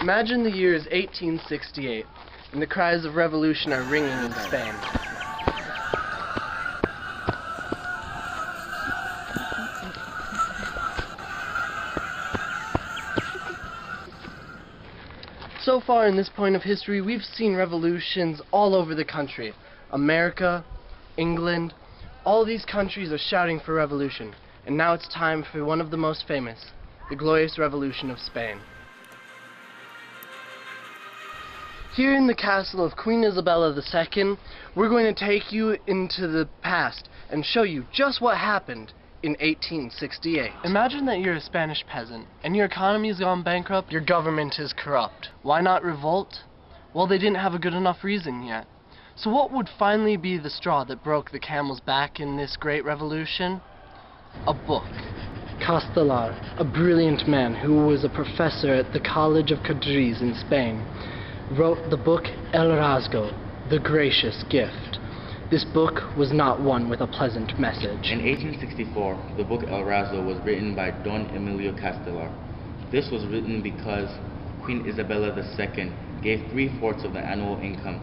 Imagine the year is 1868, and the cries of revolution are ringing in Spain. So far in this point of history, we've seen revolutions all over the country. America, England, all these countries are shouting for revolution. And now it's time for one of the most famous, the Glorious Revolution of Spain. Here in the castle of Queen Isabella II, we're going to take you into the past and show you just what happened in 1868. Imagine that you're a Spanish peasant, and your economy's gone bankrupt, your government is corrupt. Why not revolt? Well, they didn't have a good enough reason yet. So what would finally be the straw that broke the camel's back in this great revolution? A book. Castelar, a brilliant man who was a professor at the College of Cadiz in Spain, wrote the book El Rasgo, the Gracious Gift. This book was not one with a pleasant message. In 1864, the book El Rasgo was written by Don Emilio Castelar. This was written because Queen Isabella II gave 3/4 of the annual income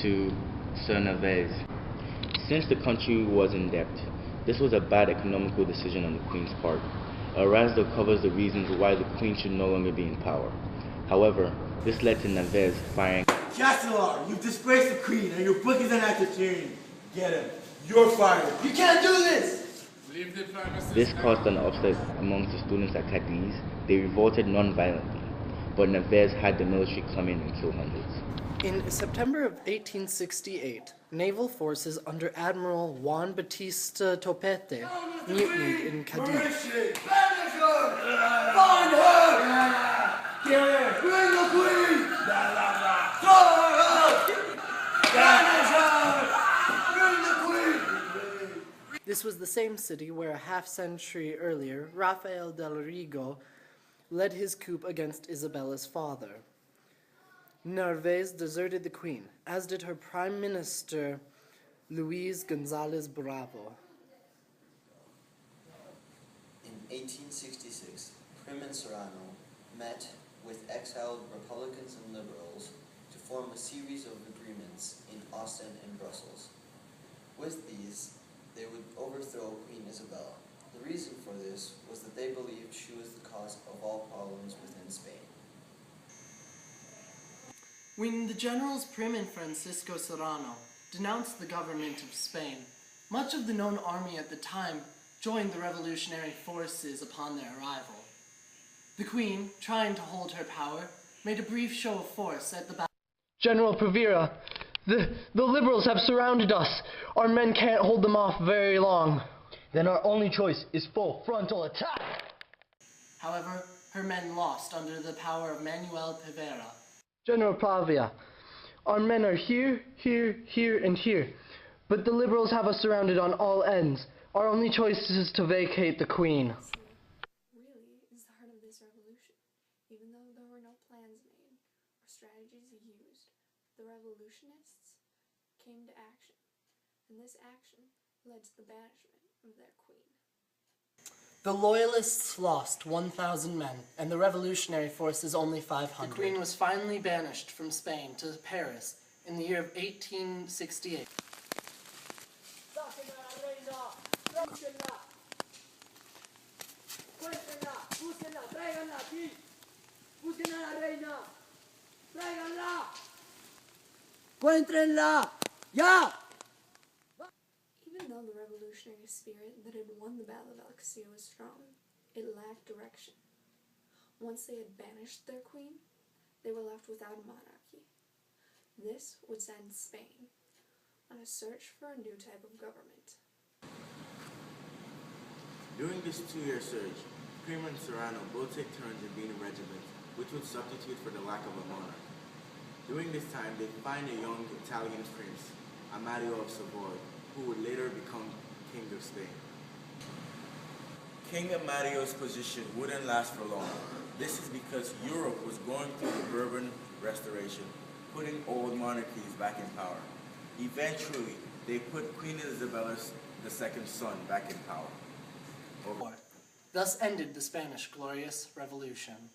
to Sir Neves. Since the country was in debt, this was a bad economical decision on the Queen's part. El Rasgo covers the reasons why the Queen should no longer be in power. However, this led to Neves firing. Castelar, you've disgraced the Queen and your book is an act of tyranny. Get him. You're fired. You can't do this! This caused an upset amongst the students at Cadiz. They revolted non-violently, but Neves had the military come in and kill hundreds. In September of 1868, naval forces under Admiral Juan Bautista Topete mutinied in Cadiz. Find her! Kill her! Bring the Queen! Throw her up! Banish her! Bring the Queen! This was the same city where a half-century earlier, Rafael del Rigo led his coup against Isabella's father. Neves deserted the Queen, as did her Prime Minister, Luis González Bravo. In 1866, Prim and Serrano met with exiled Republicans and Liberals to form a series of agreements in Ostend and Brussels. With these, they would overthrow Queen Isabella. The reason for this was that they believed she was the cause of all problems within Spain. When the generals Prim and Francisco Serrano denounced the government of Spain, much of the known army at the time joined the revolutionary forces upon their arrival. The Queen, trying to hold her power, made a brief show of force at the battle. General Provera, the liberals have surrounded us. Our men can't hold them off very long. Then our only choice is full frontal attack. However, her men lost under the power of Manuel Pivera. General Pavia, our men are here, here, here, and here, but the liberals have us surrounded on all ends. Our only choice is to vacate the Queen. Really is the heart of this revolution. Even though there were no plans made or strategies used, the revolutionists came to action, and this action led to the banishment of their queen. The Loyalists lost 1,000 men, and the revolutionary forces only 500. The Queen was finally banished from Spain to Paris in the year of 1868. ¡Encuéntrenla! ¡Ya! Even though the revolutionary spirit that had won the Battle of Alcácer was strong, it lacked direction. Once they had banished their queen, they were left without a monarchy. This would send Spain on a search for a new type of government. During this 2-year surge, Prim and Serrano both take turns in being a regiment, which would substitute for the lack of a monarch. During this time, they find a young Italian prince, Amadio of Savoy, who would later become King of Spain. King Amadio's position wouldn't last for long. This is because Europe was going through the Bourbon Restoration, putting old monarchies back in power. Eventually, they put Queen Isabella II's son back in power. Thus ended the Spanish Glorious Revolution.